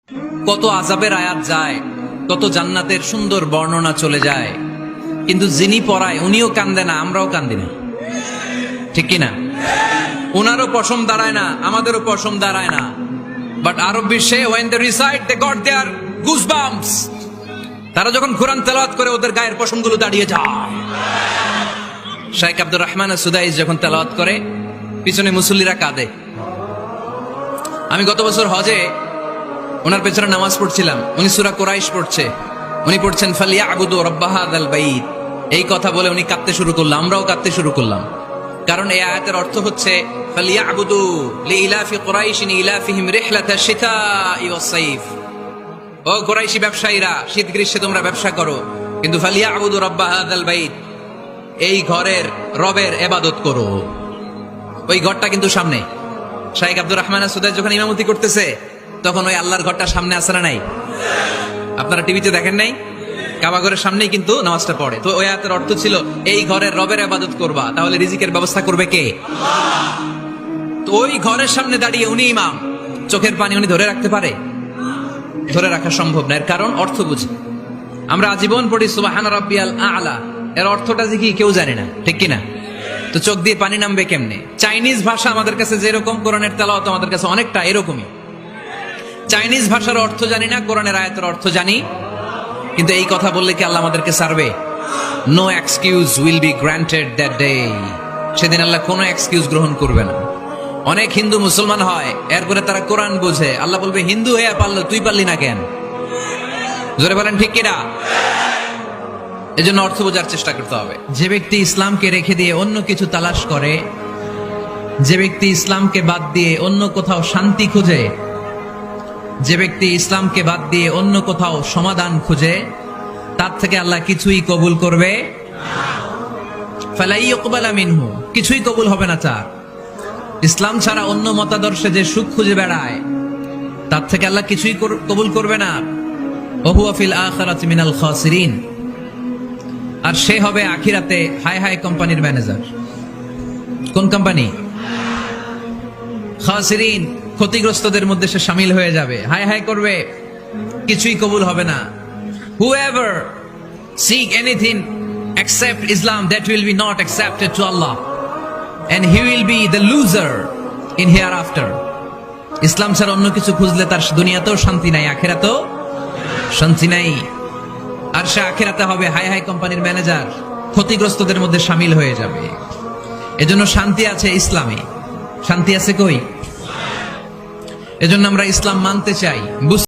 কত আযাবের আয়াত যায়, কত জান্নাতের সুন্দর বর্ণনা চলে যায়, কিন্তু যিনি পড়ায় উনিও কান্দে না, আমরাও কান্দি না, ঠিক কিনা? ওনারও পশম দাঁড়ায় না, আমাদেরও পশম দাঁড়ায় না। বাট আরব বিশ্বে when they recite they got their goosebumps, তারা যখন কোরআন তেলাওয়াত করে ওদের গায়ের পশমগুলো দাঁড়িয়ে যায়। শাইখ আব্দুর রহমান সুদাইস যখন তেলাওয়াত করে পিছনে মুসল্লিরা কাঁদে। আমি গত বছর হজে ওনার পেছনে নামাজ পড়ছিলাম, উনি সূরা কুরাইশ পড়ছে, উনি পড়ছেন ফালিয়াবুদু রাব্ব হাযাল বাইত। এই কথা বলে উনি কাঁদতে শুরু করলাম, আমরাও কাঁদতে শুরু করলাম। কারণ এই আয়াতের অর্থ হচ্ছে ফালিয়াবুদু লিইলাফি কুরাইশিন ইলাফিহিম রিহলাতাশ শিতাই ওয়াস সাইফ। ও কুরাইশি ব্যবসায়ীরা, শীত গ্রীষ্মে তোমরা ব্যবসা করো, কিন্তু ফালিয়াবুদু রাব্ব হাযাল বাইত, এই ঘরের রবের ইবাদত করো। ওই ঘরটা কিন্তু সামনে। শাইখ আব্দুর রহমান সুদাইস যখন ইমামতি করতেছে তখন ওই আল্লাহর ঘরটা সামনে আছে না নাই? আপনারা টিভিতে দেখেন নাই? কাবা ঘরের সামনেই কিন্তু নামাজটা পড়ে। তো ওই আয়াতের অর্থ ছিল এই ঘরের রবের ইবাদত করবা, তাহলে রিজিকের ব্যবস্থা করবে কে? তো ওই ঘরের সামনে দাঁড়িয়ে উনি ইমাম, চোখের পানি উনি ধরে রাখতে পারে? ধরে রাখা সম্ভব না। এর কারণ অর্থ বুঝে। আমরা আজীবন পড়ি সুবহানা রাব্বিয়াল আ'লা, এর অর্থটা কি কেউ জানে না, ঠিক কিনা? তো চোখ দিয়ে পানি নামবে কেমনে? চাইনিজ ভাষা আমাদের কাছে যেরকম, কোরআনের তেলাওয়াত আমাদের কাছে অনেকটা এরকমই। চাইনিজ ভাষার অর্থ জানি না, কোরআনের আয়াতের অর্থ জানি, কিন্তু এই কথা বললে কি আল্লাহ আমাদেরকে ছাড়বে? No excuse will be granted that day. সেদিন আল্লাহ কোনো এক্সকিউজ গ্রহণ করবে না। অনেক হিন্দু মুসলমান হয়, এরপরে তারা কোরআন বোঝে, আল্লাহ বলবে হিন্দু হয়ে পারলো, তুই পারলি না কেন? জোরে বলেন ঠিক কিনা? এজন্য অর্থ বোঝার চেষ্টা করতে হবে। যে ব্যক্তি ইসলামকে রেখে দিয়ে অন্য কিছু তালাশ করে, যে ব্যক্তি ইসলামকে বাদ দিয়ে অন্য কোথাও শান্তি খুঁজে, যে ব্যক্তি ইসলামকে বাদ দিয়ে অন্য কোথাও সমাধান খুঁজে, তার থেকে আল্লাহ কিছুই কবুল করবে ফালা ইউকবালা মিনহু, কিছুই কবুল হবে না তার। ইসলাম ছাড়া অন্য মতাদর্শে যে সুখ খুঁজে বেড়ায়, তার থেকে আল্লাহ কিছুই কবুল করবে না। ওয়া হুয়া ফিল আখিরাতি মিনাল খাসিরিন, আর সে হবে আখিরাতে হাই হাই কোম্পানির ম্যানেজার। কোন কোম্পানি? খাসিরিন, ক্ষতিগ্রস্তদের মধ্যে সে শামিল হয়ে যাবে, হাই হাই করবে, কিছুই কবুল হবে না। Whoever seek anything except Islam, that will be not accepted to Allah, and he will be the loser in hereafter. ইসলাম ছাড়া অন্য কিছু খুঁজলে তার দুনিয়াতেও শান্তি নাই, আখিরাতেও শান্তি নাই। আর সে আখিরাতে হবে হাই হাই কোম্পানির ম্যানেজার, ক্ষতিগ্রস্তদের মধ্যে শামিল হয়ে যাবে। এজন্য শান্তি আছে ইসলামে, শান্তি আছে কই? এজন্য আমরা ইসলাম মানতে চাই।